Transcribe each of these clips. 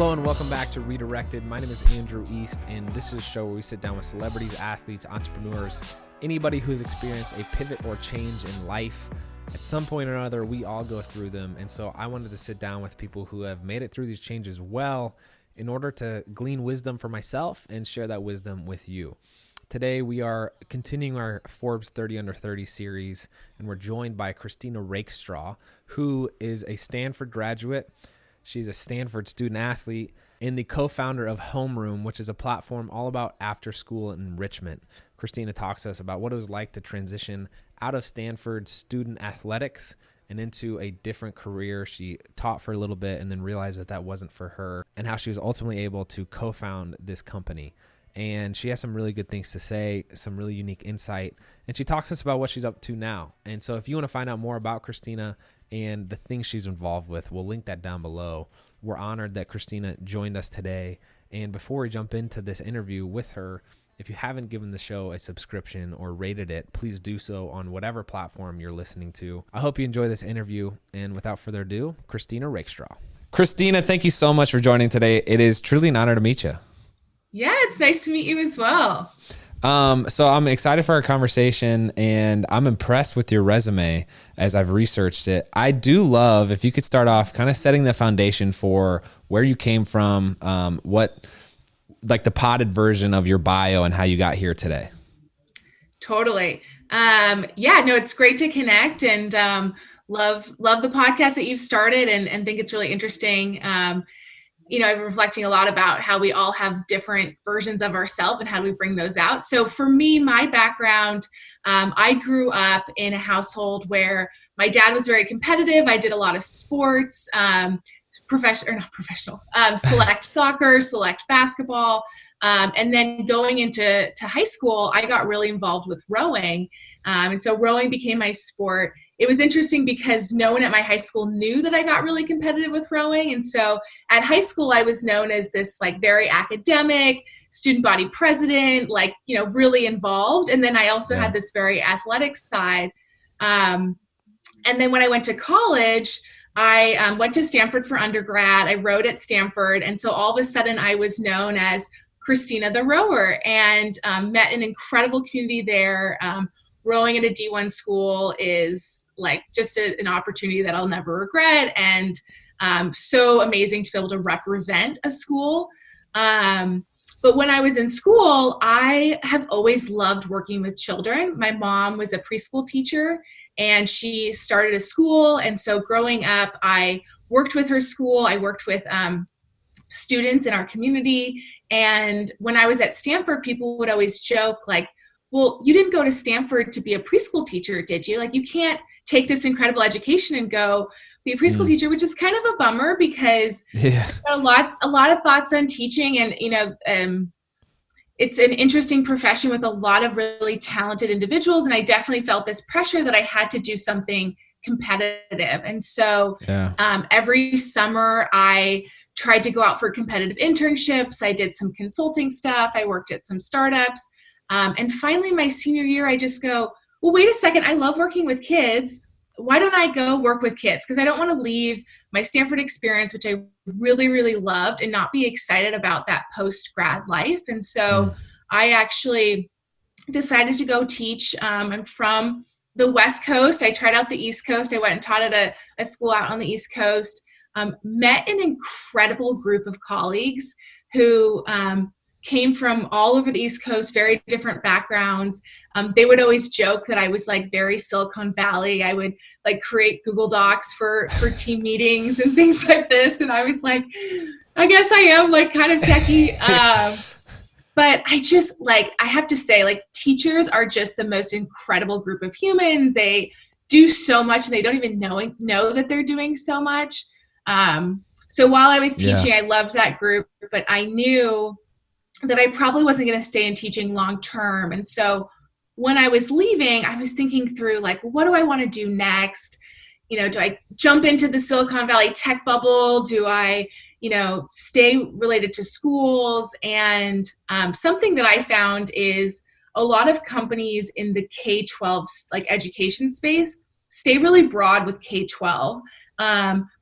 Hello and welcome back to Redirected. My name is Andrew East, and this is a show where we sit down with celebrities, athletes, entrepreneurs, anybody who's experienced a pivot or change in life. At some point or another, we all go through them, and so I wanted to sit down with people who have made it through these changes well in order to glean wisdom for myself and share that wisdom with you. Today, we are continuing our Forbes 30 Under 30 series, and we're joined by Christina Rakestraw, who is a Stanford graduate. She's a Stanford student athlete and the co-founder of Homeroom, which is a platform all about after-school enrichment. Christina talks to us about what it was like to transition out of Stanford student athletics and into a different career. She taught for a little bit and then realized that that wasn't for her, and how she was ultimately able to co-found this company. And she has some really good things to say, some really unique insight, and she talks to us about what she's up to now. And so if you want to find out more about Christina and the things she's involved with, we'll link that down below. We're honored that Christina joined us today. And before we jump into this interview with her, if you haven't given the show a subscription or rated it, please do so on whatever platform you're listening to. I hope you enjoy this interview. And without further ado, Christina Rakestraw. Christina, thank you so much for joining today. It is truly an honor to meet you. Yeah, it's nice to meet you as well. So I'm excited for our conversation, and I'm impressed with your resume as I've researched it. I do love if you could start off kind of setting the foundation for where you came from, what like the potted version of your bio and how you got here today. Totally. It's great to connect, and love the podcast that you've started, and think it's really interesting. I've been reflecting a lot about how we all have different versions of ourselves and how do we bring those out. So for me, my background, I grew up in a household where my dad was very competitive. I did a lot of sports, select soccer, select basketball. And then going into high school, I got really involved with rowing. And so rowing became my sport. It was interesting because no one at my high school knew that I got really competitive with rowing. And so at high school, I was known as this like very academic student body president, really involved. And then I also had this very athletic side. And then when I went to college, I went to Stanford for undergrad. I rowed at Stanford. And so all of a sudden I was known as Christina the rower, and met an incredible community there. Rowing at a D1 school is like just an opportunity that I'll never regret, and so amazing to be able to represent a school. But when I was in school, I have always loved working with children. My mom was a preschool teacher, and she started a school. And so growing up, I worked with her school. I worked with students in our community. And when I was at Stanford, people would always joke like, well, you didn't go to Stanford to be a preschool teacher, did you? Like, you can't take this incredible education and go be a preschool teacher, which is kind of a bummer because I've got a lot of thoughts on teaching, and it's an interesting profession with a lot of really talented individuals. And I definitely felt this pressure that I had to do something competitive. And so every summer I tried to go out for competitive internships. I did some consulting stuff. I worked at some startups. And finally, my senior year, I just go, well, wait a second. I love working with kids. Why don't I go work with kids? Because I don't want to leave my Stanford experience, which I really, really loved, and not be excited about that post-grad life. And so I actually decided to go teach. I'm from the West Coast. I tried out the East Coast. I went and taught at a school out on the East Coast. Met an incredible group of colleagues who came from all over the East Coast, very different backgrounds. They would always joke that I was like very Silicon Valley. I would like create Google Docs for team meetings and things like this. And I was like, I guess I am like kind of techie. But I have to say, like, teachers are just the most incredible group of humans. They do so much and they don't even know that they're doing so much. So while I was teaching, I loved that group, but I knew that I probably wasn't going to stay in teaching long term. And so when I was leaving, I was thinking through like, what do I want to do next? Do I jump into the Silicon Valley tech bubble? Do I, stay related to schools? And something that I found is a lot of companies in the K-12 like education space stay really broad with K-12.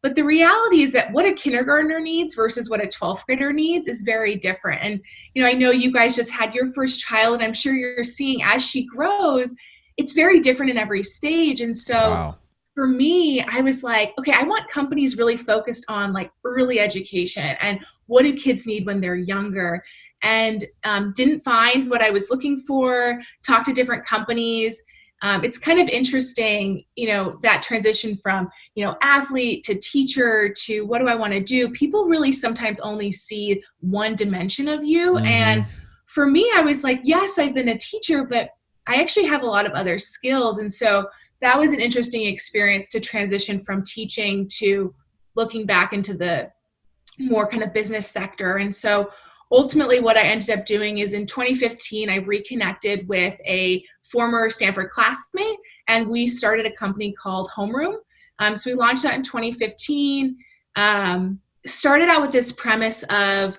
But the reality is that what a kindergartner needs versus what a 12th grader needs is very different. And, I know you guys just had your first child, and I'm sure you're seeing as she grows, it's very different in every stage. And so Wow. for me, I was like, okay, I want companies really focused on like early education and what do kids need when they're younger. And didn't find what I was looking for, talked to different companies. It's kind of interesting, that transition from, athlete to teacher to what do I want to do? People really sometimes only see one dimension of you. Mm-hmm. And for me, I was like, yes, I've been a teacher, but I actually have a lot of other skills. And so that was an interesting experience to transition from teaching to looking back into the more kind of business sector. And so ultimately what I ended up doing is in 2015, I reconnected with a former Stanford classmate, and we started a company called Homeroom. So we launched that in 2015, started out with this premise of,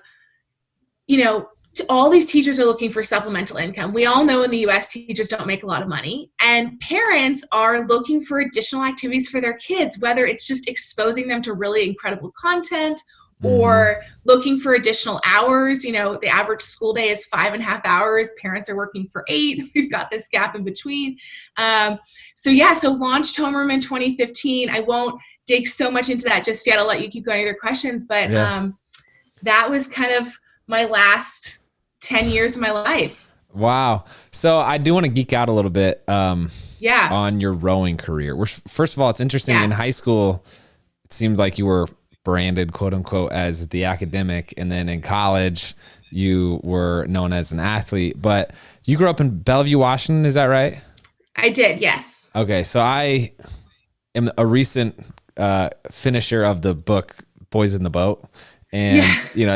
all these teachers are looking for supplemental income. We all know in the US, teachers don't make a lot of money, and parents are looking for additional activities for their kids, whether it's just exposing them to really incredible content or looking for additional hours. The average school day is 5.5 hours. Parents are working for 8. We've got this gap in between. So launched Homeroom in 2015. I won't dig so much into that just yet. I'll let you keep going with your questions, but that was kind of my last 10 years of my life. Wow. So I do want to geek out a little bit on your rowing career. First of all, it's interesting. In high school, it seemed like you were branded, quote unquote, as the academic. And then in college, you were known as an athlete. But you grew up in Bellevue, Washington. Is that right? I did, yes. Okay. So I am a recent finisher of the book, Boys in the Boat. And,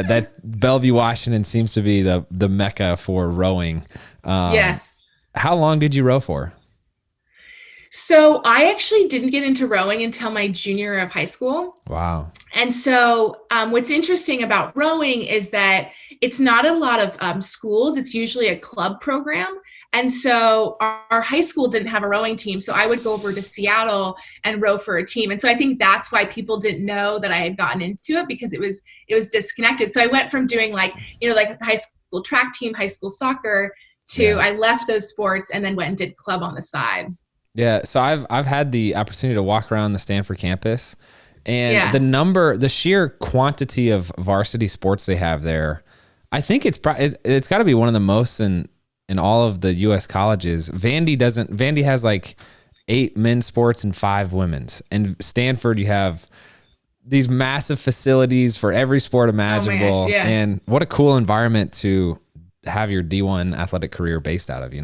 that Bellevue, Washington seems to be the mecca for rowing. Yes. How long did you row for? So I actually didn't get into rowing until my junior year of high school. Wow. And so what's interesting about rowing is that it's not a lot of schools. It's usually a club program. And so our high school didn't have a rowing team. So I would go over to Seattle and row for a team. And so I think that's why people didn't know that I had gotten into it, because it was disconnected. So I went from doing like the high school track team, high school soccer to I left those sports and then went and did club on the side. Yeah. So I've had the opportunity to walk around the Stanford campus, and the sheer quantity of varsity sports they have there, I think it's got to be one of the most in all of the U.S. colleges. Vandy has like 8 men's sports and 5 women's. And Stanford, you have these massive facilities for every sport imaginable. Oh my gosh, yeah. And what a cool environment to have your D1 athletic career based out of,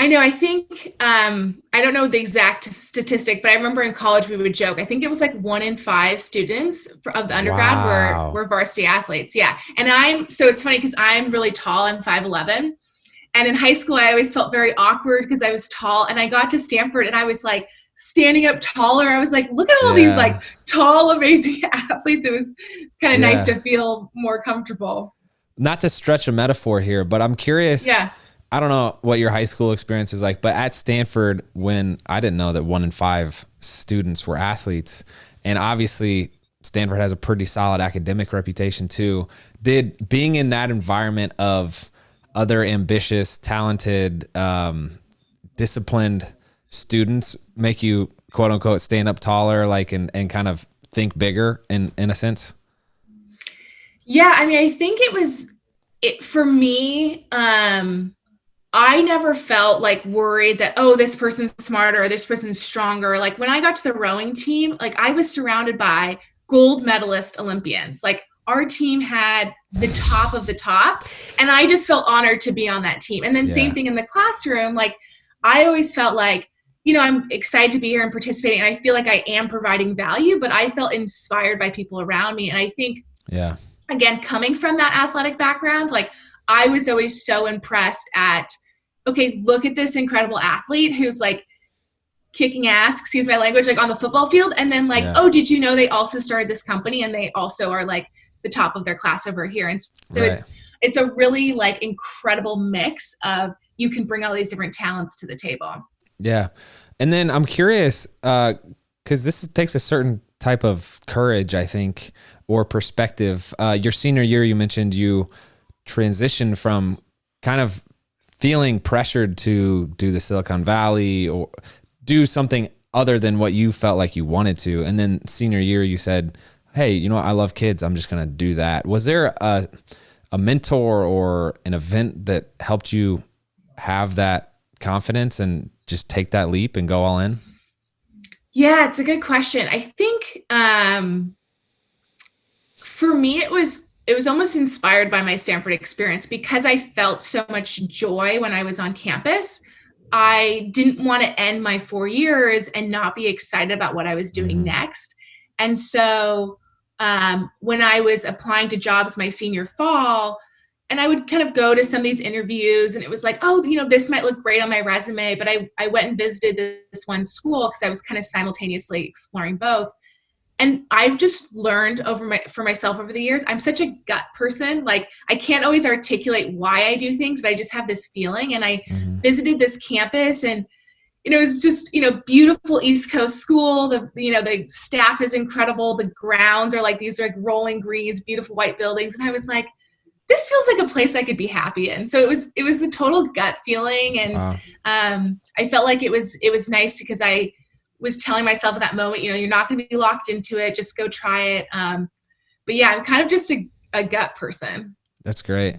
I know. I think, I don't know the exact statistic, but I remember in college we would joke. I think it was like 1 in 5 students of the undergrad were varsity athletes. Yeah. And so it's funny because I'm really tall. I'm 5'11". And in high school, I always felt very awkward because I was tall. And I got to Stanford and I was like standing up taller. I was like, look at all these like tall, amazing athletes. It's kind of nice to feel more comfortable. Not to stretch a metaphor here, but I'm curious. Yeah. I don't know what your high school experience was like, but at Stanford, when I didn't know that 1 in 5 students were athletes, and obviously Stanford has a pretty solid academic reputation too. Did being in that environment of other ambitious, talented, disciplined students make you, quote unquote, stand up taller, like, and kind of think bigger in a sense? Yeah. I mean, I think for me, I never felt like worried that, this person's smarter or this person's stronger. Like when I got to the rowing team, like I was surrounded by gold medalist Olympians. Like our team had the top of the top, and I just felt honored to be on that team. And then same thing in the classroom. Like I always felt like, I'm excited to be here and participating, and I feel like I am providing value, but I felt inspired by people around me. And I think, again, coming from that athletic background, like I was always so impressed at, okay, look at this incredible athlete who's like kicking ass, excuse my language, like on the football field. And then like, did you know they also started this company and they also are like the top of their class over here? And so it's a really like incredible mix of, you can bring all these different talents to the table. Yeah. And then I'm curious, because this takes a certain type of courage, I think, or perspective. Your senior year, you mentioned you transitioned from kind of feeling pressured to do the Silicon Valley or do something other than what you felt like you wanted to. And then senior year, you said, hey, you know what? I love kids. I'm just going to do that. Was there a mentor or an event that helped you have that confidence and just take that leap and go all in? Yeah, it's a good question. I think for me, it was almost inspired by my Stanford experience because I felt so much joy when I was on campus. I didn't want to end my 4 years and not be excited about what I was doing next. And so when I was applying to jobs my senior fall, and I would kind of go to some of these interviews and it was like, oh, you know, this might look great on my resume. But I went and visited this one school because I was kind of simultaneously exploring both. And I've just learned for myself over the years, I'm such a gut person. Like I can't always articulate why I do things, but I just have this feeling. And I visited this campus and, you know, it was just, you know, beautiful East Coast school. The staff is incredible. The grounds are like, these are like rolling greens, beautiful white buildings. And I was like, this feels like a place I could be happy in. So it was a total gut feeling. And wow. I felt like it was nice because I was telling myself at that moment, you know, you're not going to be locked into it. Just go try it. But yeah, I'm kind of just a gut person. That's great.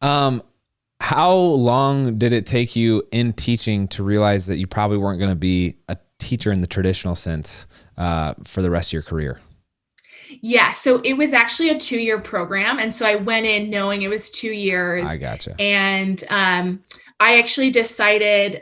How long did it take you in teaching to realize that you probably weren't going to be a teacher in the traditional sense for the rest of your career? Yeah, so it was actually a 2-year program. And so I went in knowing it was 2 years. I gotcha. And I actually decided,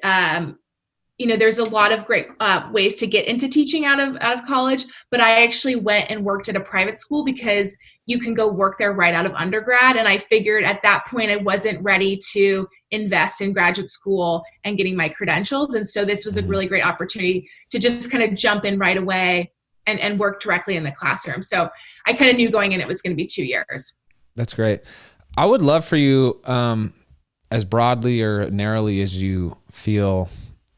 you know, there's a lot of great ways to get into teaching out of college, but I actually went and worked at a private school because you can go work there right out of undergrad. And I figured at that point, I wasn't ready to invest in graduate school and getting my credentials. And so this was a really great opportunity to just kind of jump in right away and work directly in the classroom. So I kind of knew going in, it was going to be 2 years. That's great. I would love for you, as broadly or narrowly as you feel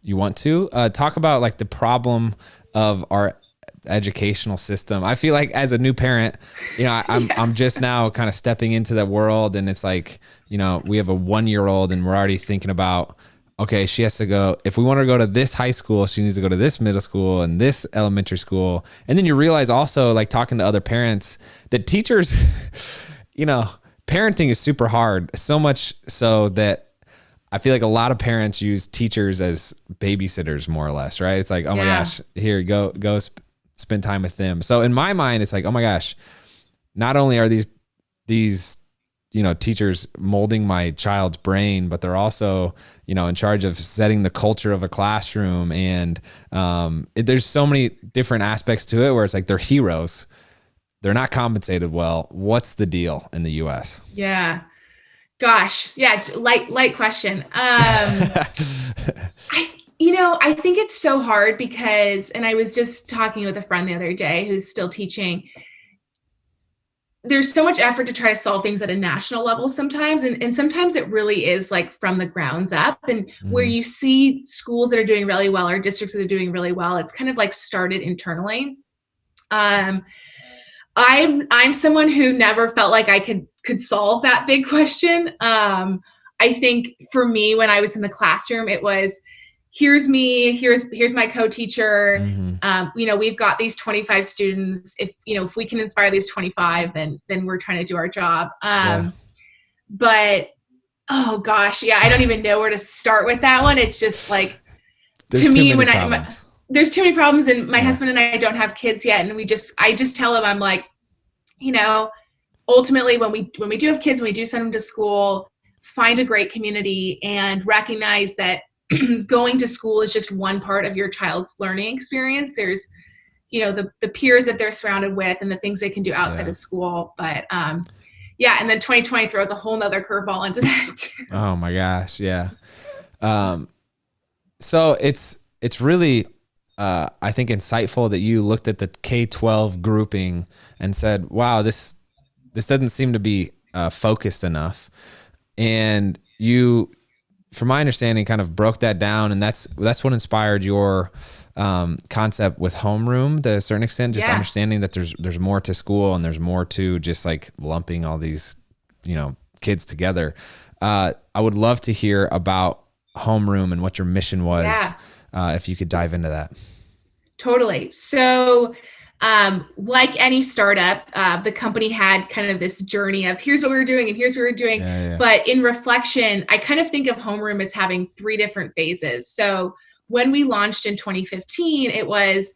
you want to, talk about like the problem of our educational system. I feel like as a new parent, you know, I'm just now kind of stepping into that world, and it's like, you know, we have a 1-year-old and we're already thinking about, okay, she has to go, if we want her to go to this high school, she needs to go to this middle school and this elementary school. And then you realize also, like talking to other parents, that teachers, you know, parenting is super hard. So much so that I feel like a lot of parents use teachers as babysitters, more or less, right? It's like, oh my gosh, here, go spend time with them. So in my mind, it's like, oh my gosh, not only are these, you know, teachers molding my child's brain, but they're also, you know, in charge of setting the culture of a classroom. And there's so many different aspects to it where it's like they're heroes. They're not compensated well. What's the deal in the US? Yeah. Gosh. Yeah. Light question. I think it's so hard because, and I was just talking with a friend the other day who's still teaching. There's so much effort to try to solve things at a national level sometimes. And sometimes it really is like from the grounds up, and where you see schools that are doing really well or districts that are doing really well, it's kind of like started internally. I'm someone who never felt like I could solve that big question. I think for me, when I was in the classroom, it was, here's me, here's my co-teacher. We've got these 25 students. If we can inspire these 25, then we're trying to do our job. But oh gosh, I don't even know where to start with that one. It's just like, there's to me, there's too many problems, and my husband and I don't have kids yet. And I just tell him, I'm like, ultimately when we do have kids, when we do send them to school, find a great community and recognize that going to school is just one part of your child's learning experience. There's, the peers that they're surrounded with and the things they can do outside of school. But and then 2020 throws a whole nother curveball into that too. Oh my gosh. Yeah. So it's really, I think, insightful that you looked at the K-12 grouping and said, wow, this doesn't seem to be focused enough. And you, from my understanding, kind of broke that down, and that's what inspired your concept with Homeroom to a certain extent, just Yeah. understanding that there's more to school and there's more to just like lumping all these, kids together. I would love to hear about Homeroom and what your mission was. Yeah. If you could dive into that. Totally. So, like any startup, the company had kind of this journey of here's what we were doing and here's what we were doing. Yeah. But in reflection, I kind of think of Homeroom as having three different phases. So when we launched in 2015, it was,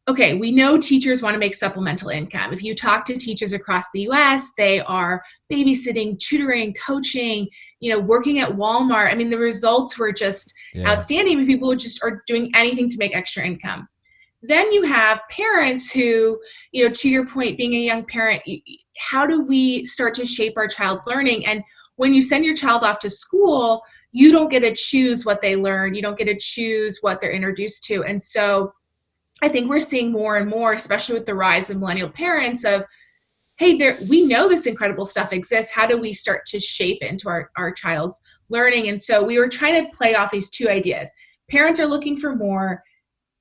okay, we know teachers want to make supplemental income. If you talk to teachers across the US, they are babysitting, tutoring, coaching, working at Walmart. I mean, the results were just outstanding. People just are doing anything to make extra income. Then you have parents who, to your point, being a young parent, how do we start to shape our child's learning? And when you send your child off to school, you don't get to choose what they learn. You don't get to choose what they're introduced to. And so I think we're seeing more and more, especially with the rise of millennial parents, of, hey, we know this incredible stuff exists. How do we start to shape into our child's learning? And so we were trying to play off these two ideas. Parents are looking for more.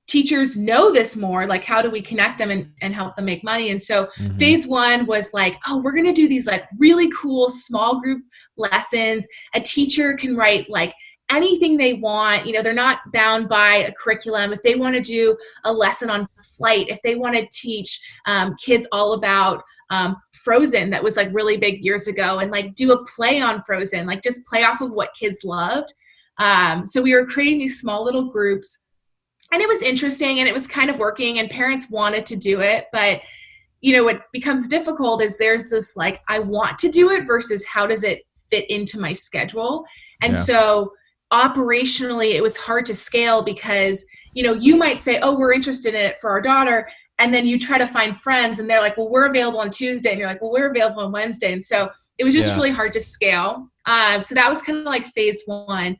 Teachers know this more, like how do we connect them and help them make money? And so phase one was like, oh, we're going to do these like really cool small group lessons. A teacher can write like anything they want. They're not bound by a curriculum. If they want to do a lesson on flight, if they want to teach kids all about Frozen, that was like really big years ago, and like do a play on Frozen, like just play off of what kids loved. So we were creating these small little groups. And it was interesting and it was kind of working and parents wanted to do it. But, what becomes difficult is there's this like, I want to do it versus how does it fit into my schedule? And so operationally, it was hard to scale because, you might say, oh, we're interested in it for our daughter. And then you try to find friends and they're like, well, we're available on Tuesday. And you're like, well, we're available on Wednesday. And so it was just really hard to scale. So that was kind of like phase one.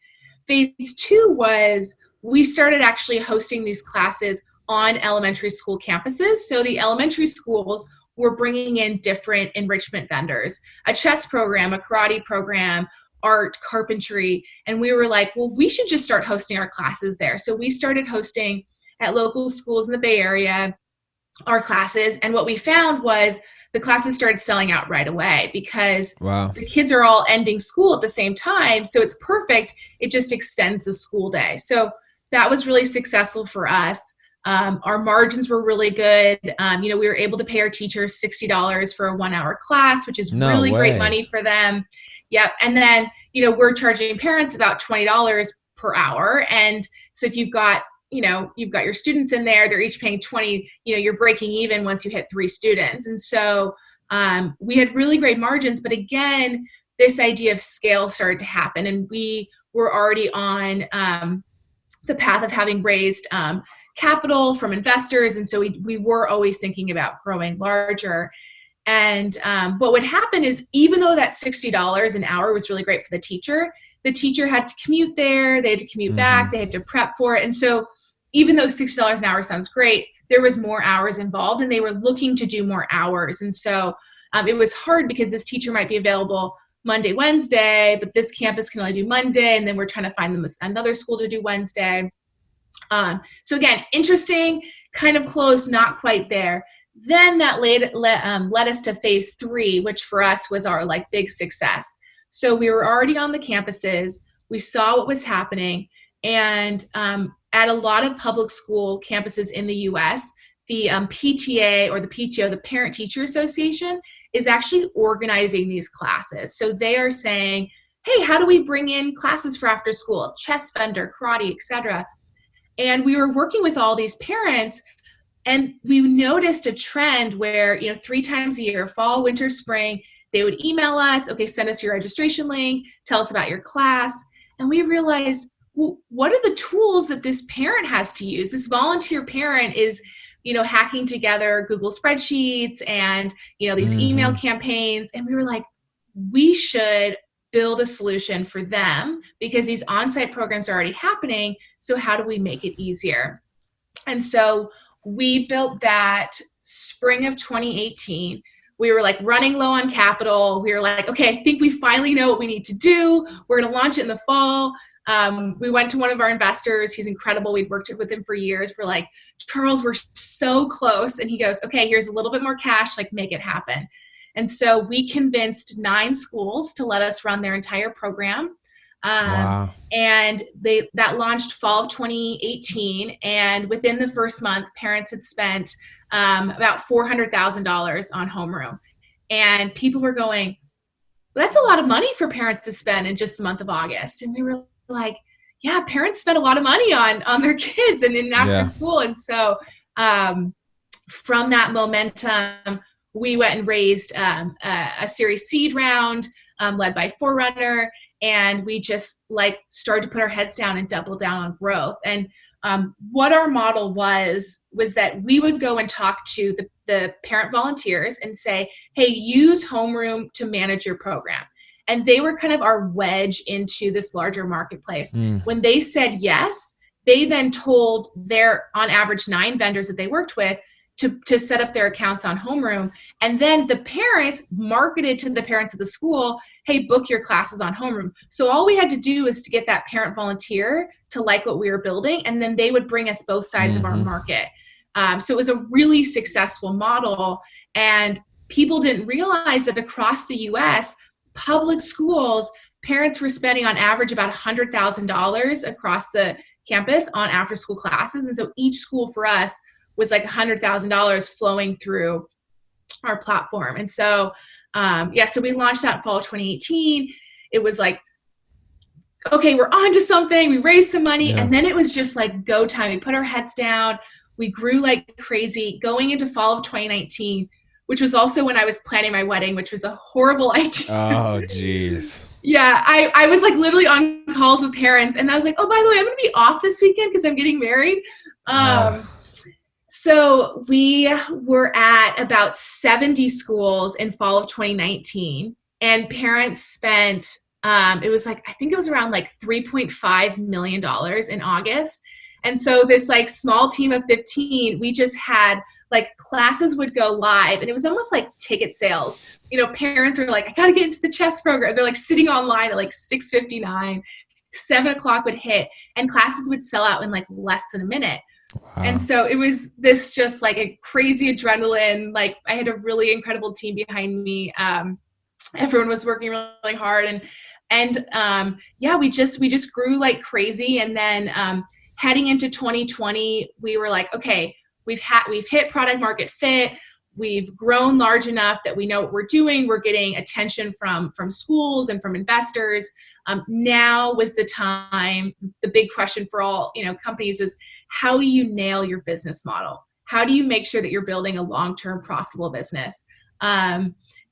Phase two was, we started actually hosting these classes on elementary school campuses. So the elementary schools were bringing in different enrichment vendors, a chess program, a karate program, art, carpentry. And we were like, well, we should just start hosting our classes there. So we started hosting at local schools in the Bay Area, our classes. And what we found was the classes started selling out right away because the kids are all ending school at the same time. So it's perfect. It just extends the school day. So that was really successful for us. Our margins were really good. We were able to pay our teachers $60 for a 1-hour class, which is great money for them. Yep. And then, we're charging parents about $20 per hour. And so if you've got your students in there, they're each paying 20, you're breaking even once you hit 3 students. And so we had really great margins. But again, this idea of scale started to happen. And we were already on the path of having raised capital from investors. And so we were always thinking about growing larger. And what would happen is even though that $60 an hour was really great for the teacher had to commute there, they had to commute back, they had to prep for it. And so even though $60 an hour sounds great, there was more hours involved and they were looking to do more hours. And so it was hard because this teacher might be available Monday, Wednesday, but this campus can only do Monday, and then we're trying to find them another school to do Wednesday. So again, interesting, kind of close, not quite there. Then that led us to phase 3, which for us was our like big success. So we were already on the campuses, we saw what was happening, and at a lot of public school campuses in the US, the PTA or the PTO, the Parent Teacher Association, is actually organizing these classes. So they are saying, hey, how do we bring in classes for after school, chess vendor, karate, etc. And we were working with all these parents, and we noticed a trend where, 3 times a year, fall, winter, spring, they would email us, okay, send us your registration link, tell us about your class. And we realized, well, what are the tools that this parent has to use? This volunteer parent is hacking together Google spreadsheets and, these email campaigns. And we were like, we should build a solution for them because these on-site programs are already happening. So how do we make it easier? And so we built that spring of 2018. We were like running low on capital. We were like, okay, I think we finally know what we need to do. We're going to launch it in the fall. we went to one of our investors. He's incredible. We've worked with him for years. We're like, Charles, we're so close. And he goes, okay, here's a little bit more cash, like make it happen. And so we convinced 9 schools to let us run their entire program. Wow. And that launched fall of 2018. And within the first month, parents had spent about $400,000 on Homeroom. And people were going, well, that's a lot of money for parents to spend in just the month of August. And we were like, yeah, parents spend a lot of money on their kids and in after school. And so from that momentum, we went and raised a Series Seed round led by Forerunner. And we just like started to put our heads down and double down on growth. And what our model was that we would go and talk to the parent volunteers and say, hey, use Homeroom to manage your program. And they were kind of our wedge into this larger marketplace. When they said yes, they then told their, on average, 9 vendors that they worked with to set up their accounts on Homeroom. And then the parents marketed to the parents of the school, hey, book your classes on Homeroom. So all we had to do was to get that parent volunteer to like what we were building, and then they would bring us both sides of our market. So it was a really successful model. And people didn't realize that across the US, public schools, parents were spending on average about $100,000 across the campus on after school classes. And so each school for us was like $100,000 flowing through our platform. And so, so we launched that fall of 2018. It was like, okay, we're on to something. We raised some money. Yeah. And then it was just like go time. We put our heads down. We grew like crazy going into fall of 2019, which was also when I was planning my wedding, which was a horrible idea. Oh, geez. Yeah, I was like literally on calls with parents, and I was like, oh, by the way, I'm going to be off this weekend because I'm getting married. So we were at about 70 schools in fall of 2019, and parents spent, it was like, I think it was around like $3.5 million in August. And so this like small team of 15, we just had like classes would go live, and it was almost like ticket sales. You know, parents are like, I got to get into the chess program. They're like sitting online at like 6:59, 7:00 would hit, and classes would sell out in like less than a minute. Wow. And so it was this just like a crazy adrenaline. Like I had a really incredible team behind me. Everyone was working really hard, and we just grew like crazy. And then heading into 2020, we were like, okay, we've hit product market fit. We've grown large enough that we know what we're doing. We're getting attention from schools and from investors. Now was the time. The big question for all companies is, how do you nail your business model? How do you make sure that you're building a long-term profitable business?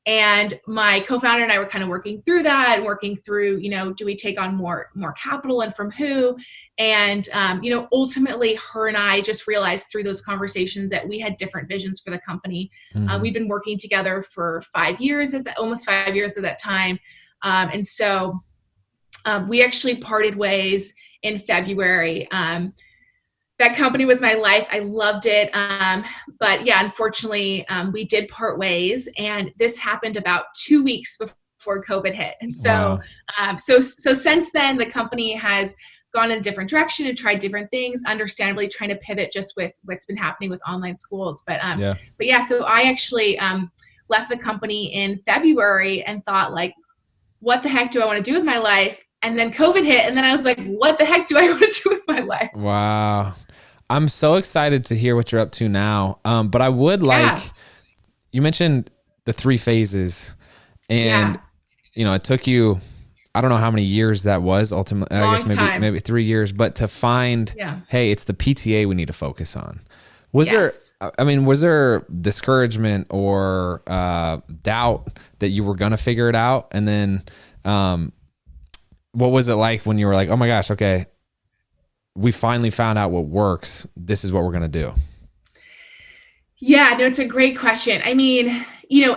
And my co-founder and I were kind of working through that and working through, do we take on more capital and from who? And, ultimately her and I just realized through those conversations that we had different visions for the company. We've been working together for almost 5 years at that time. And so we actually parted ways in February. That company was my life. I loved it. But yeah, unfortunately, we did part ways, and this happened about 2 weeks before COVID hit. And so, so since then, the company has gone in a different direction and tried different things, understandably trying to pivot just with what's been happening with online schools. But so I actually left the company in February and thought like, what the heck do I want to do with my life? And then COVID hit, and then I was like, what the heck do I want to do with my life? Wow. I'm so excited to hear what you're up to now. But I would like, you mentioned the 3 phases, and it took you, I don't know how many years that was ultimately, I guess maybe 3 years, but to find, hey, it's the PTA we need to focus on. Was there discouragement or doubt that you were going to figure it out? And then what was it like when you were like, oh my gosh, okay, we finally found out what works. This is what we're going to do. Yeah, no, it's a great question. I mean,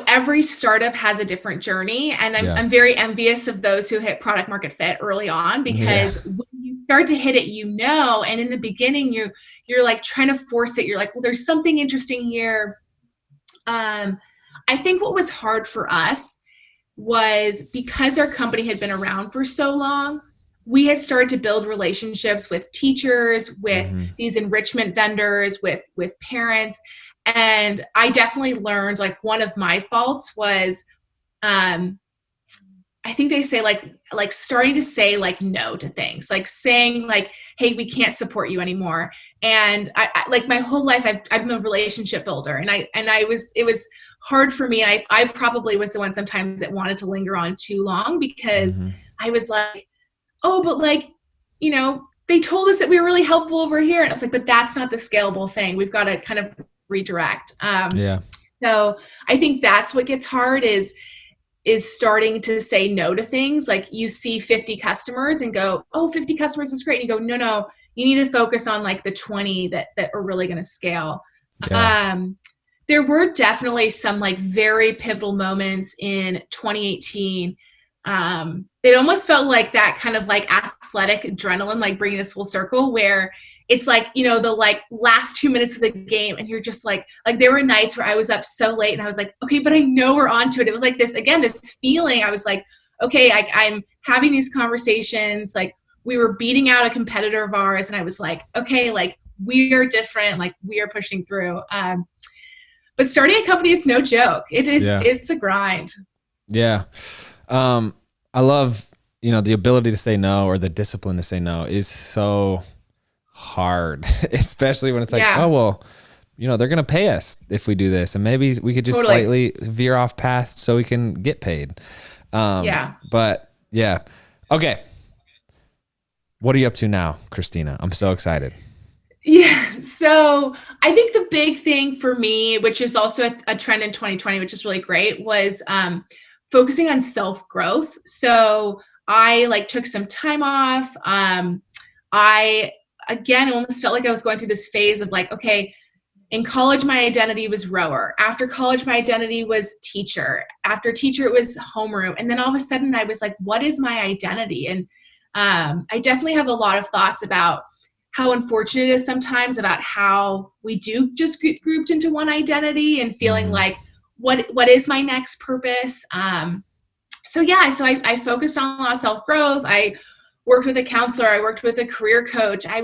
every startup has a different journey, and I'm very envious of those who hit product market fit early on, because when you start to hit it, and in the beginning you're like trying to force it. You're like, well, there's something interesting here. I think what was hard for us was because our company had been around for so long, we had started to build relationships with teachers, with Mm-hmm. these enrichment vendors, with parents. And I definitely learned, like, one of my faults was, um, I think they say like starting to say like no to things, like saying like, hey, we can't support you anymore. And I like my whole life I'm a relationship builder, and it was hard for me. I probably was the one sometimes that wanted to linger on too long, because Mm-hmm. I was like, oh, but like, they told us that we were really helpful over here. And I was like, but that's not the scalable thing. We've got to kind of redirect. Yeah. So I think that's what gets hard is starting to say no to things. Like, you see 50 customers and go, oh, 50 customers is great. And you go, no, you need to focus on like the 20 that are really going to scale. Yeah. There were definitely some like very pivotal moments in 2018. It almost felt like that kind of like athletic adrenaline, like bringing this full circle, where it's like, the like last 2 minutes of the game, and you're just like there were nights where I was up so late and I was like, okay, but I know we're on to it. It was like this feeling. I was like, okay, I'm having these conversations. Like, we were beating out a competitor of ours, and I was like, okay, like, we are different, like, we are pushing through. But starting a company is no joke. Yeah. It's a grind. Yeah. I love, the ability to say no, or the discipline to say no is so hard, especially when it's like, Yeah. oh, well, they're going to pay us if we do this, and maybe we could just Totally. slightly veer off path so we can get paid. Yeah. But yeah. Okay. What are you up to now, Christina? I'm so excited. Yeah. So I think the big thing for me, which is also a trend in 2020, which is really great, was focusing on self-growth. So I like took some time off. I, again, almost felt like I was going through this phase of like, okay, in college, my identity was rower. After college, my identity was teacher. After teacher, it was homeroom. And then all of a sudden I was like, what is my identity? And I definitely have a lot of thoughts about how unfortunate it is sometimes about how we do just get grouped into one identity and feeling Mm-hmm. like, what is my next purpose? So I focused on a lot of self-growth. I worked with a counselor. I worked with a career coach. I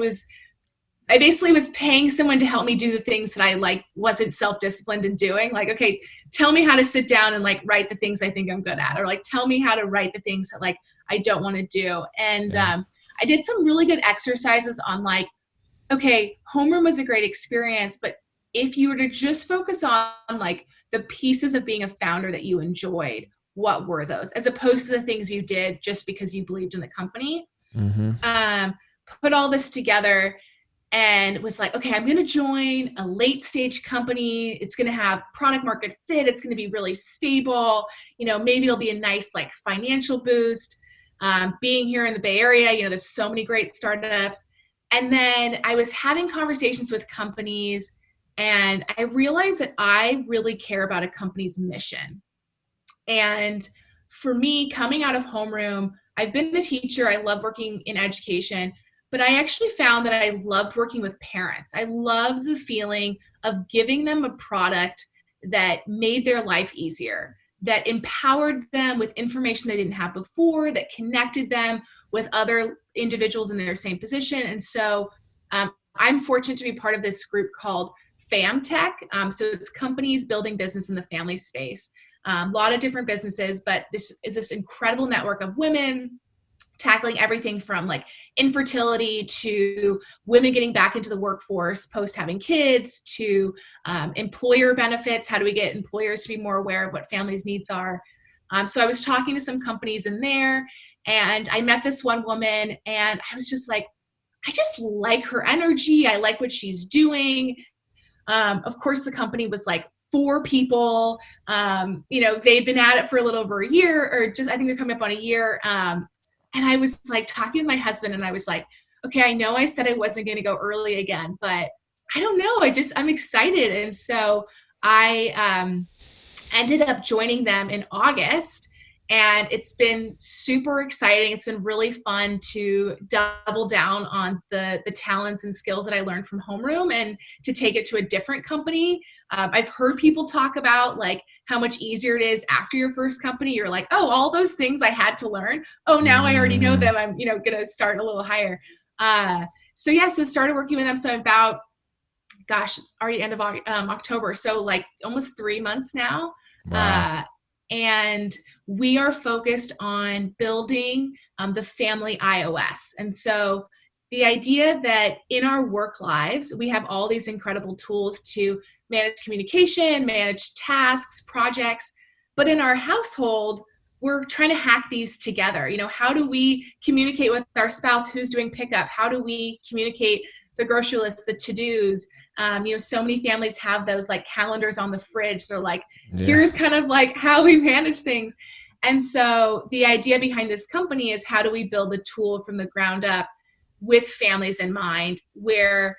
basically was paying someone to help me do the things that I like wasn't self-disciplined in doing. Like, okay, tell me how to sit down and like write the things I think I'm good at, or like tell me how to write the things that like I don't want to do. And I did some really good exercises on like, okay, homeroom was a great experience, but if you were to just focus on like the pieces of being a founder that you enjoyed, what were those, as opposed to the things you did just because you believed in the company? Mm-hmm. Put all this together and was like, okay, I'm going to join a late stage company. It's going to have product market fit. It's going to be really stable. Maybe it'll be a nice like financial boost. Being here in the Bay Area, there's so many great startups. And then I was having conversations with companies, and I realized that I really care about a company's mission. And for me, coming out of homeroom, I've been a teacher. I love working in education, but I actually found that I loved working with parents. I loved the feeling of giving them a product that made their life easier, that empowered them with information they didn't have before, that connected them with other individuals in their same position. And so I'm fortunate to be part of this group called Famtech. So it's companies building business in the family space. A lot of different businesses, but this is this incredible network of women tackling everything from like infertility to women getting back into the workforce post having kids to employer benefits. How do we get employers to be more aware of what families' needs are? So I was talking to some companies in there, and I met this one woman, and I was just like, I just like her energy. I like what she's doing. Of course, the company was like 4 people. They'd been at it for a little over a year, or just, I think they're coming up on a year. And I was like talking with my husband, and I was like, okay, I know I said I wasn't going to go early again, but I don't know. I'm excited. And so I ended up joining them in August. And it's been super exciting. It's been really fun to double down on the talents and skills that I learned from Homeroom and to take it to a different company. I've heard people talk about like how much easier it is after your first company. You're like, oh, all those things I had to learn. Oh, now I already know them. I'm, going to start a little higher. So started working with them. So I'm about, it's already end of October. So like almost 3 months now. Wow. And we are focused on building the family iOS. And so the idea that in our work lives, we have all these incredible tools to manage communication, manage tasks, projects, but in our household, we're trying to hack these together. How do we communicate with our spouse who's doing pickup? How do we communicate the grocery list, the to-dos? So many families have those like calendars on the fridge. They're like, here's kind of like how we manage things. And so the idea behind this company is how do we build a tool from the ground up with families in mind where,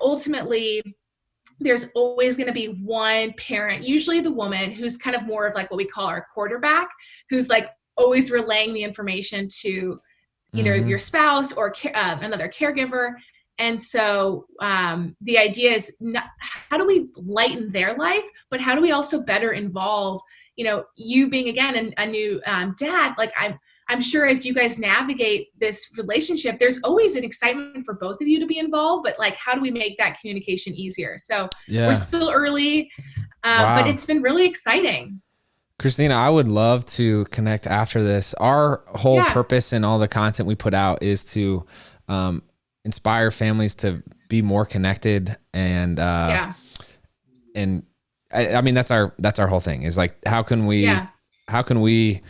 ultimately there's always going to be one parent, usually the woman, who's kind of more of like what we call our quarterback, who's like always relaying the information to either your spouse or another caregiver. And so the idea is how do we lighten their life, but how do we also better involve, you being, again, a new dad, like I'm sure as you guys navigate this relationship, there's always an excitement for both of you to be involved, but like, how do we make that communication easier? So we're still early, but it's been really exciting. Christina, I would love to connect after this. Our whole purpose and all the content we put out is to inspire families to be more connected and I mean that's our whole thing is like how can we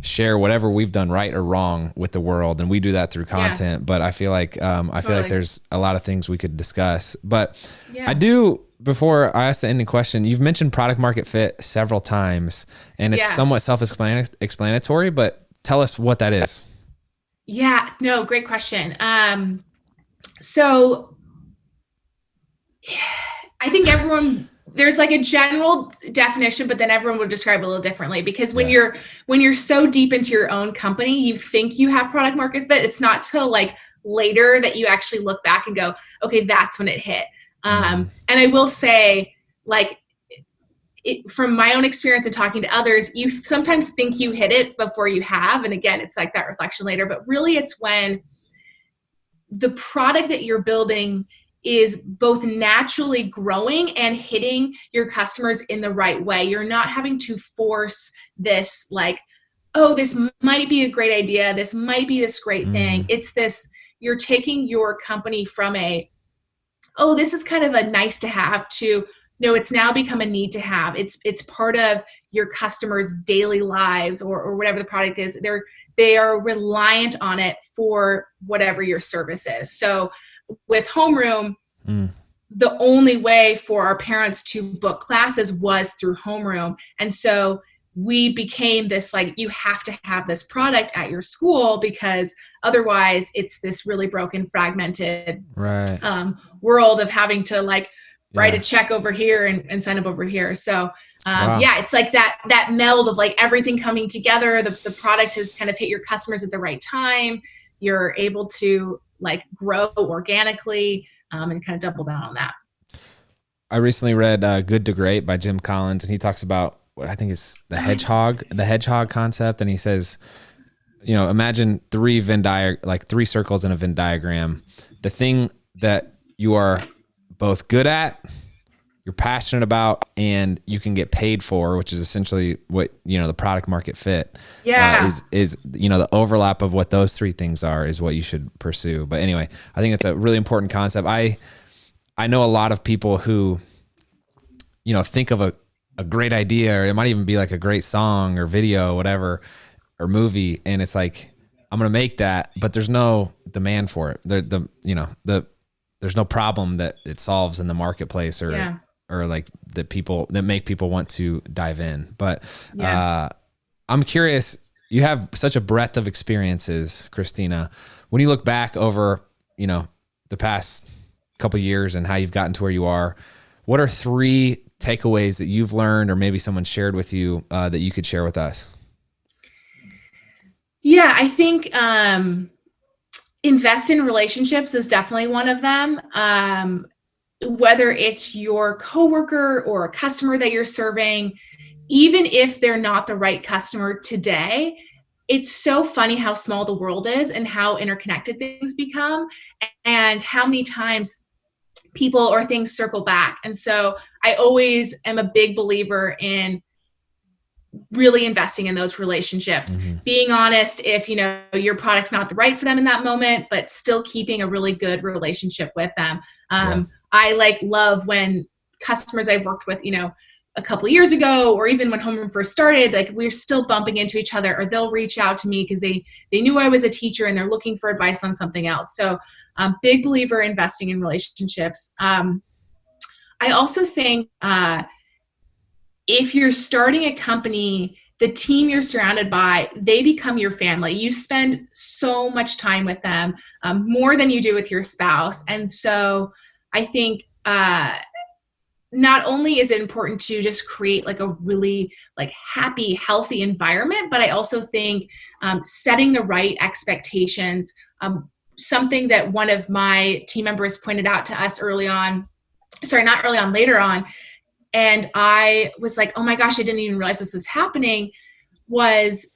share whatever we've done right or wrong with the world, and we do that through content. But I feel like there's a lot of things we could discuss. But I do, before I ask the ending question, you've mentioned product market fit several times, and it's somewhat self-explanatory. But tell us what that is. Yeah, no, great question. So I think there's like a general definition, but then everyone would describe it a little differently because when you're so deep into your own company, you think you have product market fit. It's not till like later that you actually look back and go, okay, that's when it hit. And I will say, like, from my own experience and talking to others, you sometimes think you hit it before you have. And again, it's like that reflection later, but really it's when the product that you're building is both naturally growing and hitting your customers in the right way. You're not having to force this like, oh, this might be a great idea. This might be this great thing. It's this, you're taking your company from this is kind of a nice to have to, no, it's now become a need to have. It's part of your customers' daily lives or whatever the product is. They are reliant on it for whatever your service is. So with Homeroom, the only way for our parents to book classes was through Homeroom. And so we became this, like, you have to have this product at your school because otherwise it's this really broken, fragmented world of having to like write a check over here and sign up over here. So it's like that meld of like everything coming together. The product has kind of hit your customers at the right time. You're able to like grow organically and kind of double down on that. I recently read Good to Great by Jim Collins, and he talks about what I think is the hedgehog concept. And he says, imagine three circles in a Venn diagram. The thing that you are both good at, you're passionate about, and you can get paid for, which is essentially what, the product market fit is the overlap of what those three things are is what you should pursue. But anyway, I think it's a really important concept. I know a lot of people who, think of a great idea, or it might even be like a great song or video, whatever, or movie. And it's like, I'm going to make that, but there's no demand for it. There's no problem that it solves in the marketplace or like that make people want to dive in. But I'm curious, you have such a breadth of experiences, Christina. When you look back over, the past couple of years and how you've gotten to where you are, what are 3 takeaways that you've learned or maybe someone shared with you that you could share with us? Yeah, I think invest in relationships is definitely one of them. Whether it's your coworker or a customer that you're serving, even if they're not the right customer today, it's so funny how small the world is and how interconnected things become and how many times people or things circle back. And so I always am a big believer in really investing in those relationships, Mm-hmm. being honest if your product's not the right for them in that moment, but still keeping a really good relationship with them. Yeah. I love when customers I've worked with a couple of years ago, or even when Homeroom first started, like we're still bumping into each other, or they'll reach out to me because they knew I was a teacher and they're looking for advice on something else. So big believer investing in relationships. I also think if you're starting a company, the team you're surrounded by, they become your family. You spend so much time with them, more than you do with your spouse. And so I think not only is it important to just create like a really like happy, healthy environment, but I also think setting the right expectations, something that one of my team members pointed out to us early on, sorry, not early on, later on, and I was like, oh my gosh, I didn't even realize this was happening, was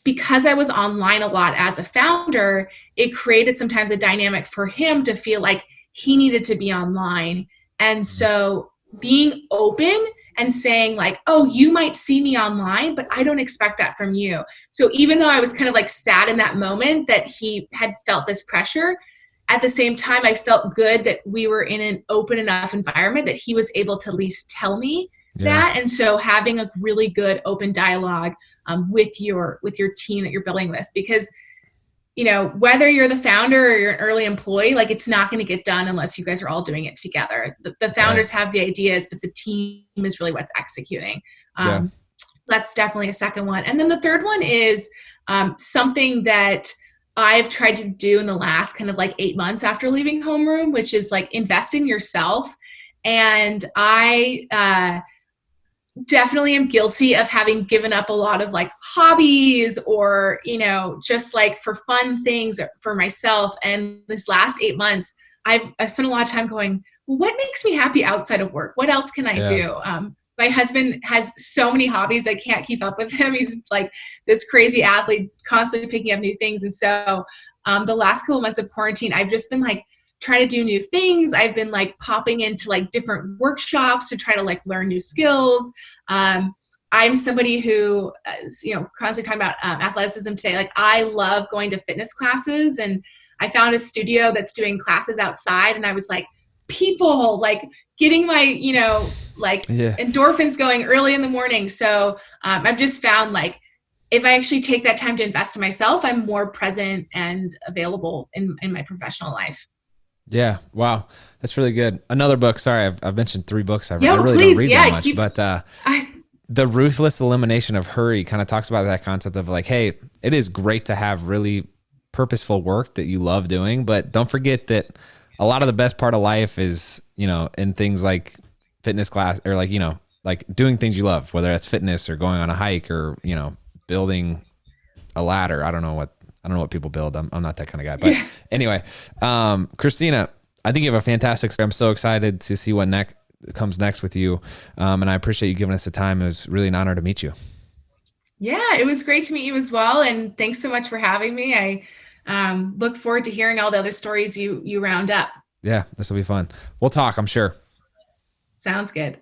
because I was online a lot as a founder, it created sometimes a dynamic for him to feel like he needed to be online. And so being open and saying like, oh, you might see me online, but I don't expect that from you. So even though I was kind of like sad in that moment that he had felt this pressure, at the same time, I felt good that we were in an open enough environment that he was able to at least tell me Yeah. that. And so having a really good open dialogue with your team that you're building with, because whether you're the founder or you're an early employee, like it's not going to get done unless you guys are all doing it together. The Right. founders have the ideas, but the team is really what's executing. Yeah. That's definitely a second one. And then the third one is something that I've tried to do in the last kind of like 8 months after leaving Homeroom, which is like invest in yourself. And I definitely am guilty of having given up a lot of like hobbies or, just like for fun things for myself. And this last 8 months, I've spent a lot of time going, well, what makes me happy outside of work? What else can I Yeah. do? My husband has so many hobbies. I can't keep up with him. He's like this crazy athlete, constantly picking up new things. And so the last couple of months of quarantine, I've just been like trying to do new things. I've been like popping into like different workshops to try to like learn new skills. I'm somebody who is, constantly talking about athleticism today. Like I love going to fitness classes, and I found a studio that's doing classes outside, and I was like, people like getting my, like Yeah. endorphins going early in the morning. So I've just found like if I actually take that time to invest in myself, I'm more present and available in my professional life. Yeah. Wow. That's really good. Another book. Sorry, I've mentioned 3 books. I Yo, really don't please. read Yeah, that it much, keeps, but I, The Ruthless Elimination of Hurry kind of talks about that concept of like, hey, it is great to have really purposeful work that you love doing, but don't forget that a lot of the best part of life is, in things like fitness class or like, like doing things you love, whether that's fitness or going on a hike or, building a ladder. I don't know what people build. I'm not that kind of guy, but yeah. anyway, Christina, I think you have a fantastic story. I'm so excited to see what comes next with you. And I appreciate you giving us the time. It was really an honor to meet you. Yeah, it was great to meet you as well. And thanks so much for having me. I look forward to hearing all the other stories you round up. Yeah, this will be fun. We'll talk, I'm sure. Sounds good.